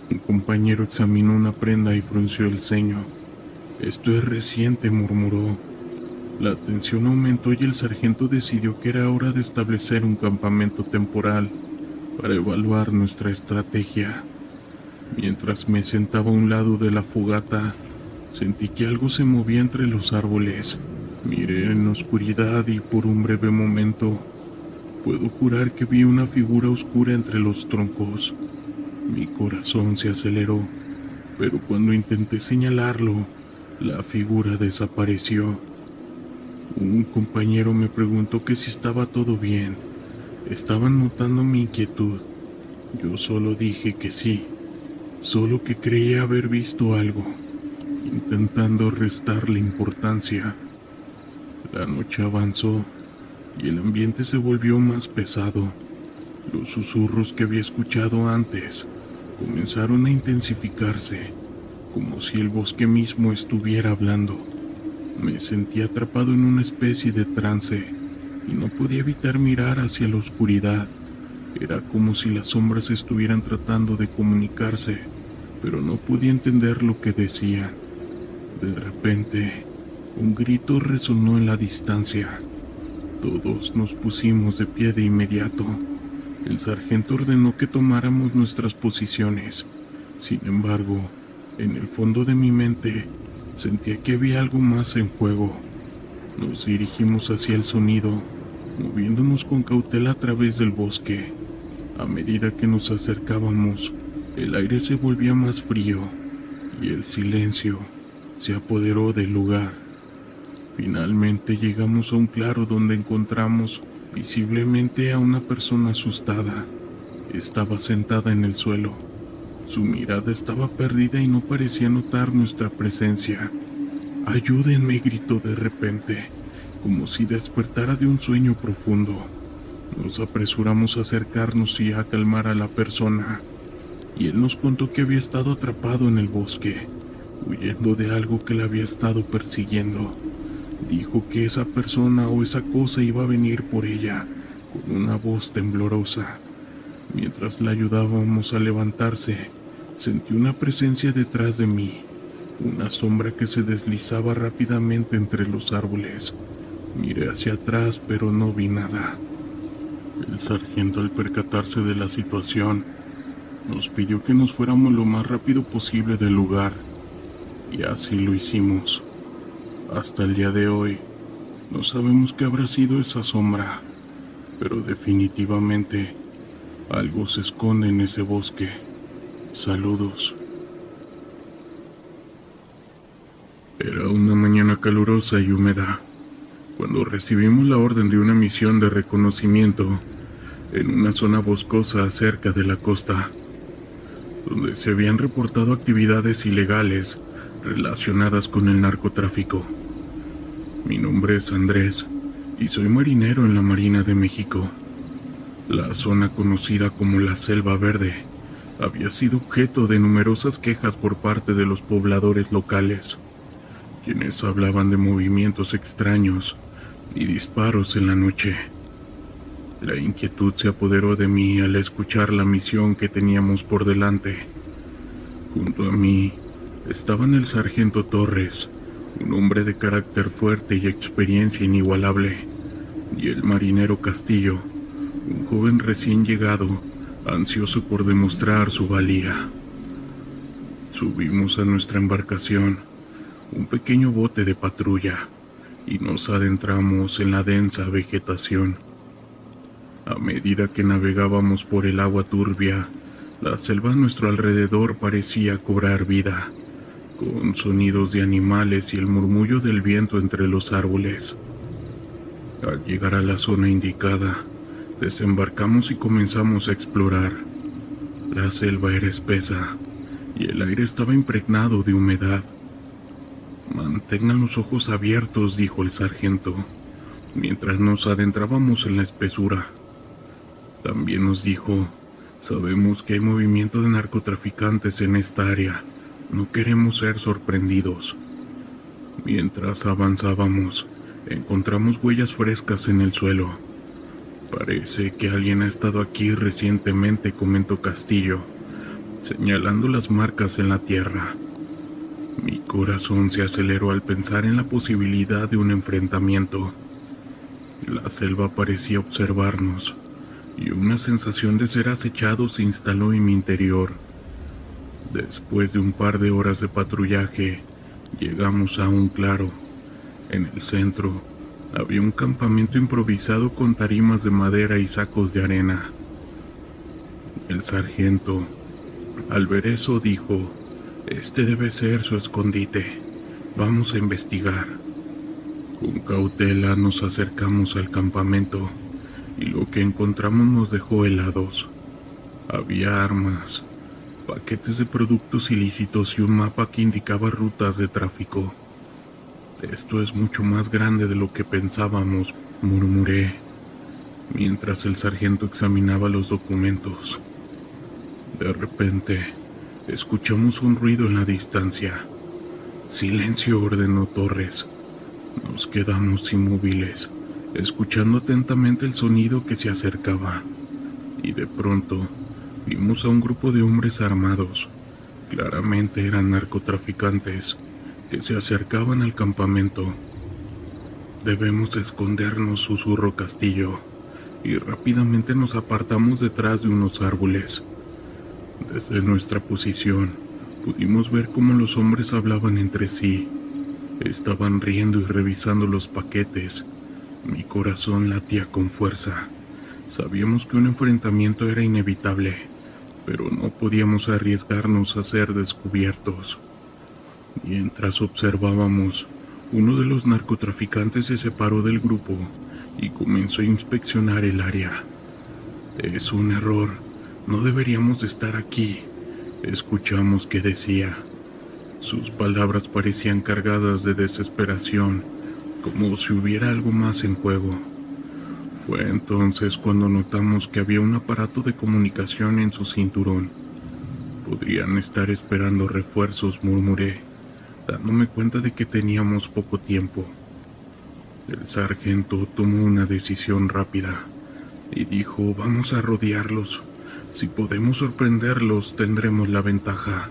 Un compañero examinó una prenda y frunció el ceño. «Esto es reciente», murmuró. La tensión aumentó y el sargento decidió que era hora de establecer un campamento temporal para evaluar nuestra estrategia. Mientras me sentaba a un lado de la fogata, sentí que algo se movía entre los árboles. Miré en la oscuridad y por un breve momento, puedo jurar que vi una figura oscura entre los troncos. Mi corazón se aceleró, pero cuando intenté señalarlo, la figura desapareció. Un compañero me preguntó que si estaba todo bien. Estaban notando mi inquietud. Yo solo dije que sí, solo que creía haber visto algo, intentando restarle importancia. La noche avanzó y el ambiente se volvió más pesado. Los susurros que había escuchado antes comenzaron a intensificarse, como si el bosque mismo estuviera hablando. Me sentí atrapado en una especie de trance y no podía evitar mirar hacia la oscuridad. Era como si las sombras estuvieran tratando de comunicarse, pero no podía entender lo que decían. De repente, un grito resonó en la distancia. Todos nos pusimos de pie de inmediato. El sargento ordenó que tomáramos nuestras posiciones. Sin embargo, en el fondo de mi mente, sentía que había algo más en juego. Nos dirigimos hacia el sonido, moviéndonos con cautela a través del bosque. A medida que nos acercábamos, el aire se volvía más frío y el silencio se apoderó del lugar. Finalmente llegamos a un claro donde encontramos visiblemente a una persona asustada. Estaba sentada en el suelo. Su mirada estaba perdida y no parecía notar nuestra presencia. «Ayúdenme», gritó de repente, como si despertara de un sueño profundo. Nos apresuramos a acercarnos y a calmar a la persona, y él nos contó que había estado atrapado en el bosque, huyendo de algo que le había estado persiguiendo. Dijo que esa persona o esa cosa iba a venir por ella, con una voz temblorosa. Mientras la ayudábamos a levantarse, sentí una presencia detrás de mí, una sombra que se deslizaba rápidamente entre los árboles. Miré hacia atrás, pero no vi nada. El sargento, al percatarse de la situación, nos pidió que nos fuéramos lo más rápido posible del lugar, y así lo hicimos. Hasta el día de hoy, no sabemos qué habrá sido esa sombra, pero definitivamente algo se esconde en ese bosque. Saludos. Era una mañana calurosa y húmeda, cuando recibimos la orden de una misión de reconocimiento en una zona boscosa cerca de la costa, donde se habían reportado actividades ilegales relacionadas con el narcotráfico. Mi nombre es Andrés y soy marinero en la Marina de México. La zona conocida como la Selva Verde había sido objeto de numerosas quejas por parte de los pobladores locales, quienes hablaban de movimientos extraños y disparos en la noche. La inquietud se apoderó de mí al escuchar la misión que teníamos por delante. Junto a mí estaban el sargento Torres, un hombre de carácter fuerte y experiencia inigualable, y el marinero Castillo, un joven recién llegado, ansioso por demostrar su valía. Subimos a nuestra embarcación, un pequeño bote de patrulla, y nos adentramos en la densa vegetación. A medida que navegábamos por el agua turbia, la selva a nuestro alrededor parecía cobrar vida, con sonidos de animales y el murmullo del viento entre los árboles. Al llegar a la zona indicada, desembarcamos y comenzamos a explorar. La selva era espesa y el aire estaba impregnado de humedad. «Mantengan los ojos abiertos», dijo el sargento, mientras nos adentrábamos en la espesura. También nos dijo: sabemos que hay movimiento de narcotraficantes en esta área. No queremos ser sorprendidos. Mientras avanzábamos, encontramos huellas frescas en el suelo. Parece que alguien ha estado aquí recientemente, comentó Castillo, señalando las marcas en la tierra. Mi corazón se aceleró al pensar en la posibilidad de un enfrentamiento. La selva parecía observarnos, y una sensación de ser acechado se instaló en mi interior. Después de un par de horas de patrullaje, llegamos a un claro. En el centro, había un campamento improvisado con tarimas de madera y sacos de arena. El sargento, al ver eso, dijo: este debe ser su escondite. Vamos a investigar. Con cautela nos acercamos al campamento, y lo que encontramos nos dejó helados. Había armas, paquetes de productos ilícitos y un mapa que indicaba rutas de tráfico. Esto es mucho más grande de lo que pensábamos, murmuré, mientras el sargento examinaba los documentos. De repente, escuchamos un ruido en la distancia. Silencio, ordenó Torres. Nos quedamos inmóviles, escuchando atentamente el sonido que se acercaba, y de pronto vimos a un grupo de hombres armados. Claramente eran narcotraficantes que se acercaban al campamento. Debemos escondernos, susurró Castillo, y rápidamente nos apartamos detrás de unos árboles. Desde nuestra posición, pudimos ver cómo los hombres hablaban entre sí. Estaban riendo y revisando los paquetes. Mi corazón latía con fuerza. Sabíamos que un enfrentamiento era inevitable, pero no podíamos arriesgarnos a ser descubiertos. Mientras observábamos, uno de los narcotraficantes se separó del grupo y comenzó a inspeccionar el área. Es un error, no deberíamos de estar aquí, escuchamos que decía. Sus palabras parecían cargadas de desesperación, como si hubiera algo más en juego. Fue entonces cuando notamos que había un aparato de comunicación en su cinturón. Podrían estar esperando refuerzos, murmuré, dándome cuenta de que teníamos poco tiempo. El sargento tomó una decisión rápida y dijo: vamos a rodearlos. Si podemos sorprenderlos, tendremos la ventaja.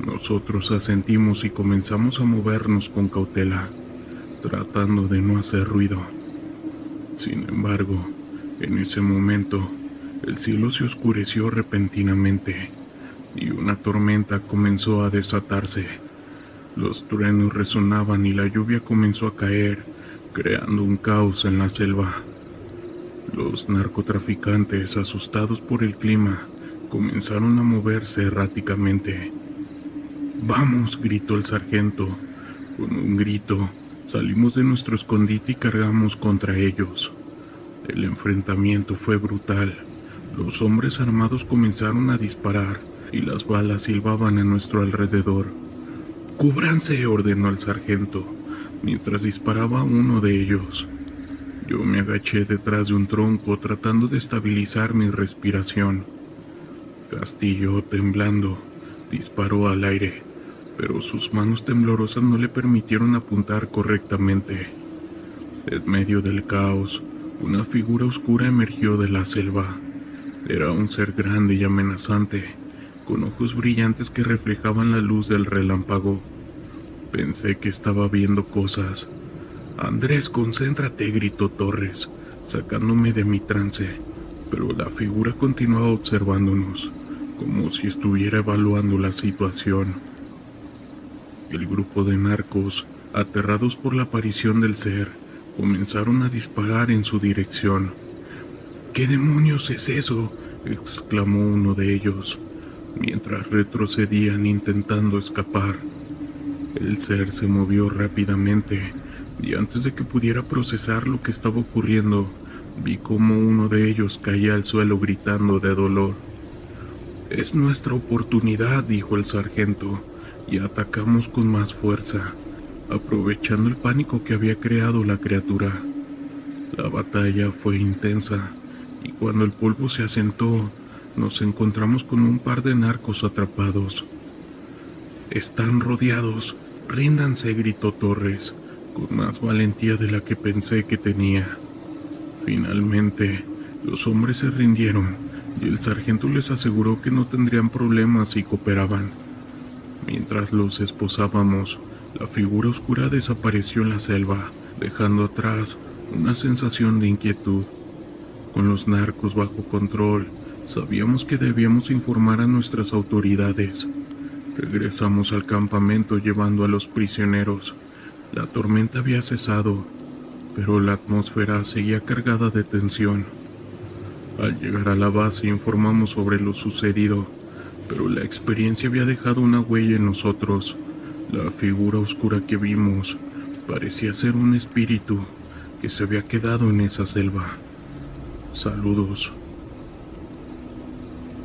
Nosotros asentimos y comenzamos a movernos con cautela, tratando de no hacer ruido. Sin embargo, en ese momento, el cielo se oscureció repentinamente y una tormenta comenzó a desatarse. Los truenos resonaban y la lluvia comenzó a caer, creando un caos en la selva. Los narcotraficantes, asustados por el clima, comenzaron a moverse erráticamente. «¡Vamos!», gritó el sargento. Con un grito, salimos de nuestro escondite y cargamos contra ellos. El enfrentamiento fue brutal. Los hombres armados comenzaron a disparar y las balas silbaban a nuestro alrededor. «¡Cúbranse!», ordenó el sargento, mientras disparaba a uno de ellos. Yo me agaché detrás de un tronco tratando de estabilizar mi respiración. Castillo, temblando, disparó al aire, pero sus manos temblorosas no le permitieron apuntar correctamente. En medio del caos, una figura oscura emergió de la selva. Era un ser grande y amenazante, con ojos brillantes que reflejaban la luz del relámpago. Pensé que estaba viendo cosas. «Andrés, concéntrate», gritó Torres, sacándome de mi trance, pero la figura continuaba observándonos, como si estuviera evaluando la situación. El grupo de narcos, aterrados por la aparición del ser, comenzaron a disparar en su dirección. «¿Qué demonios es eso?», exclamó uno de ellos, mientras retrocedían intentando escapar. El ser se movió rápidamente, y antes de que pudiera procesar lo que estaba ocurriendo, vi cómo uno de ellos caía al suelo gritando de dolor. «Es nuestra oportunidad», dijo el sargento, y atacamos con más fuerza, aprovechando el pánico que había creado la criatura. La batalla fue intensa, y cuando el polvo se asentó, nos encontramos con un par de narcos atrapados. «Están rodeados, ríndanse», gritó Torres, con más valentía de la que pensé que tenía. Finalmente, los hombres se rindieron y el sargento les aseguró que no tendrían problemas si cooperaban. Mientras los esposábamos, la figura oscura desapareció en la selva, dejando atrás una sensación de inquietud. Con los narcos bajo control, sabíamos que debíamos informar a nuestras autoridades. Regresamos al campamento llevando a los prisioneros. La tormenta había cesado, pero la atmósfera seguía cargada de tensión. Al llegar a la base informamos sobre lo sucedido, pero la experiencia había dejado una huella en nosotros. La figura oscura que vimos parecía ser un espíritu que se había quedado en esa selva. Saludos.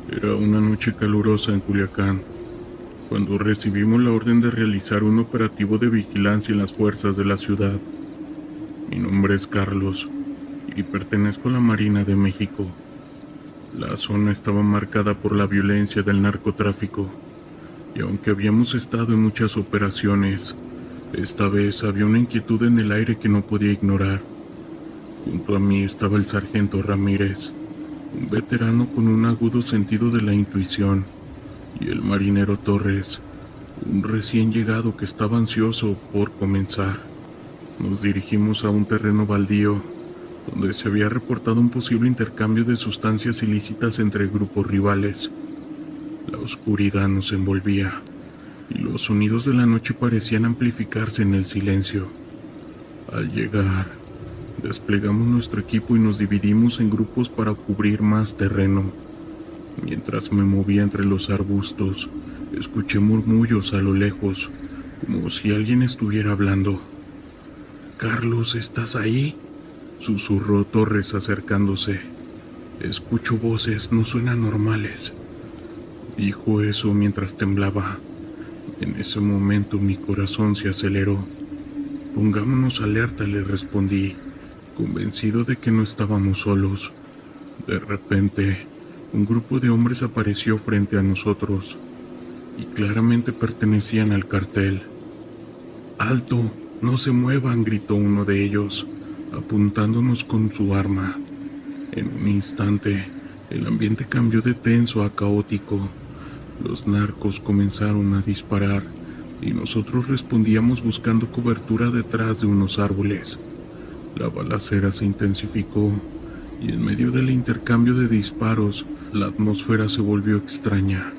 Era una noche calurosa en Culiacán, cuando recibimos la orden de realizar un operativo de vigilancia en las fuerzas de la ciudad. Mi nombre es Carlos y pertenezco a la Marina de México. La zona estaba marcada por la violencia del narcotráfico, y aunque habíamos estado en muchas operaciones, esta vez había una inquietud en el aire que no podía ignorar. Junto a mí estaba el sargento Ramírez, un veterano con un agudo sentido de la intuición, y el marinero Torres, un recién llegado que estaba ansioso por comenzar. Nos dirigimos a un terreno baldío, donde se había reportado un posible intercambio de sustancias ilícitas entre grupos rivales. La oscuridad nos envolvía, y los sonidos de la noche parecían amplificarse en el silencio. Al llegar, desplegamos nuestro equipo y nos dividimos en grupos para cubrir más terreno. Mientras me movía entre los arbustos, escuché murmullos a lo lejos, como si alguien estuviera hablando. «Carlos, ¿estás ahí?», susurró Torres acercándose. «Escucho voces, no suenan normales». Dijo eso mientras temblaba. En ese momento mi corazón se aceleró. «Pongámonos alerta», le respondí, convencido de que no estábamos solos. De repente, un grupo de hombres apareció frente a nosotros, y claramente pertenecían al cartel. «¡Alto! ¡No se muevan!», gritó uno de ellos, apuntándonos con su arma. En un instante, el ambiente cambió de tenso a caótico. Los narcos comenzaron a disparar, y nosotros respondíamos buscando cobertura detrás de unos árboles. La balacera se intensificó, y en medio del intercambio de disparos, la atmósfera se volvió extraña.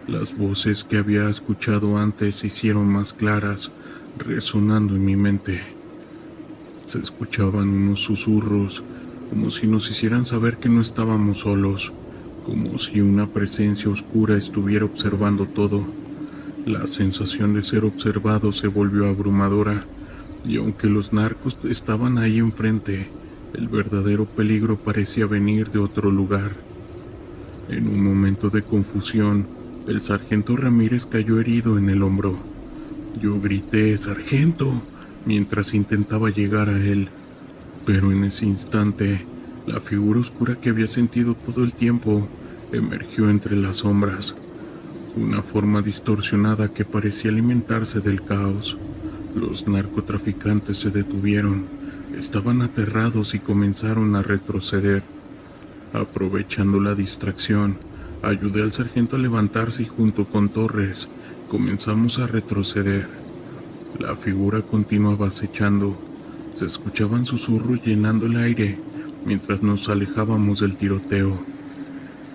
Las voces que había escuchado antes se hicieron más claras, resonando en mi mente. Se escuchaban unos susurros, como si nos hicieran saber que no estábamos solos, como si una presencia oscura estuviera observando todo. La sensación de ser observado se volvió abrumadora, y aunque los narcos estaban ahí enfrente, el verdadero peligro parecía venir de otro lugar. En un momento de confusión, el sargento Ramírez cayó herido en el hombro. Yo grité «¡Sargento!» mientras intentaba llegar a él, pero en ese instante, la figura oscura que había sentido todo el tiempo emergió entre las sombras, una forma distorsionada que parecía alimentarse del caos. Los narcotraficantes se detuvieron, estaban aterrados y comenzaron a retroceder. Aprovechando la distracción, ayudé al sargento a levantarse y junto con Torres comenzamos a retroceder. La figura continuaba acechando. Se escuchaban susurros llenando el aire mientras nos alejábamos del tiroteo.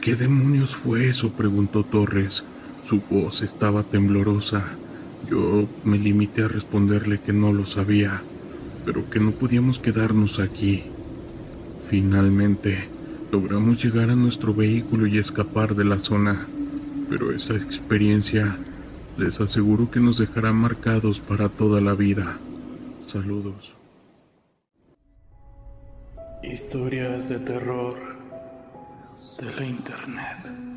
«¿Qué demonios fue eso?», preguntó Torres. Su voz estaba temblorosa. Yo me limité a responderle que no lo sabía, pero que no podíamos quedarnos aquí. Finalmente, logramos llegar a nuestro vehículo y escapar de la zona, pero esa experiencia les aseguro que nos dejará marcados para toda la vida. Saludos. Historias de terror de la internet.